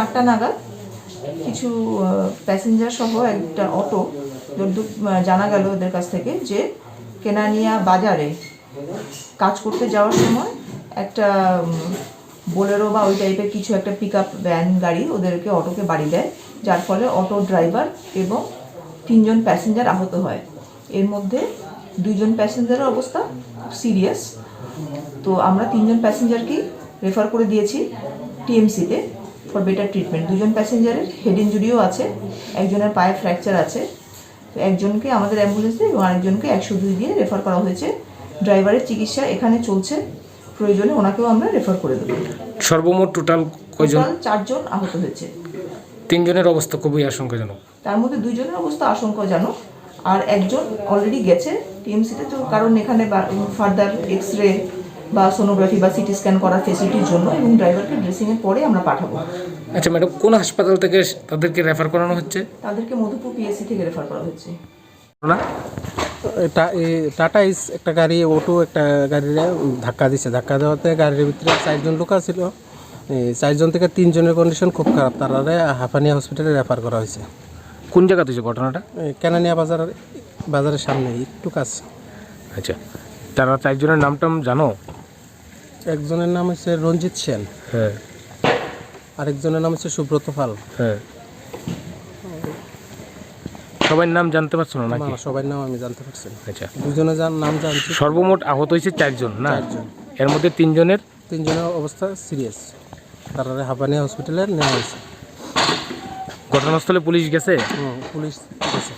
8টা নাগাদ কিছু প্যাসেঞ্জার সহ একটা অটো যতদূর জানা গেল ওদের কাছ থেকে যে কেনানিয়া বাজারে কাজ করতে যাওয়ার সময় একটা বোলেরো বা ওই টাইপের কিছু একটা পিক আপ ভ্যান গাড়ি ওদেরকে অটোকে বাড়ি দেয়, যার ফলে অটো ড্রাইভার এবং 3 জন প্যাসেঞ্জার আহত হয়। এর মধ্যে 2 জন প্যাসেঞ্জারের অবস্থা খুব সিরিয়াস। তো আমরা 3 জন প্যাসেঞ্জারকেই রেফার করে দিয়েছি টিএমসিতে ফর বেটার ট্রিটমেন্ট। 2 জন প্যাসেঞ্জারের হেড ইঞ্জুরিও আছে, একজনের পায়ে ফ্র্যাকচার আছে। তো একজনকে আমাদের অ্যাম্বুলেন্সে এবং আরেকজনকে 102 দিয়ে রেফার করা হয়েছে। ড্রাইভারের চিকিৎসা এখানে চলছে, প্রয়োজনে ওনাকেও আমরা রেফার করে দেবো। সর্বমোট টোটাল কয়জন? 4 জন আহত হয়েছে। 3 জনের অবস্থা খুবই আশঙ্কাজনক। তার মধ্যে 2 জনের অবস্থা আশঙ্কাজনক, আর একজন অলরেডি গেছে টিএমসিতে। তো কারণ এখানে ফার্দার এক্সরে বা সোনোগ্রাফি বা সিটি স্ক্যান করার ফেসিলিটির জন্য, এবং ড্রাইভারকে ড্রেসিংয়ের পরে আমরা পাঠাবো। আচ্ছা ম্যাডাম, কোন হাসপাতাল থেকে তাদেরকে রেফার করানো হচ্ছে? তাদেরকে মধুপুর পিএসসি থেকে রেফার করা হচ্ছে। টাটা ইস একটা গাড়ি, অটো একটা গাড়ির ধাক্কা দিচ্ছে। ধাক্কা দেওয়াতে গাড়ির ভিতরে 4 জন লোক ছিল। 4 জন থেকে 3 জনের কন্ডিশন খুব খারাপ, তারা হাঁপানিয়া হসপিটালে রেফার করা হয়েছে। কোন জায়গাতে হয়েছে ঘটনাটা? কেনানিয়া বাজারের সামনে একটু কাজ। আচ্ছা, তারা 4 জনের নামটাম জানো? একজনের নাম হচ্ছে রঞ্জিত সেন, হ্যাঁ। আরেকজনের নাম হচ্ছে সুব্রত পাল। হ্যাঁ। সবার নাম জানতে পারছো না নাকি? সবার নাম আমি জানতে পারছি। আচ্ছা, 2 জনের নাম জানছি। সর্বমোট আহত হয়েছে 4 জন না? 4 জন। এর মধ্যে 3 জনের অবস্থা সিরিয়াস, তারা হাঁপানিয়া হসপিটালে নেওয়া হয়েছে। ঘটনাস্থলে পুলিশ গেছে? পুলিশ গেছে।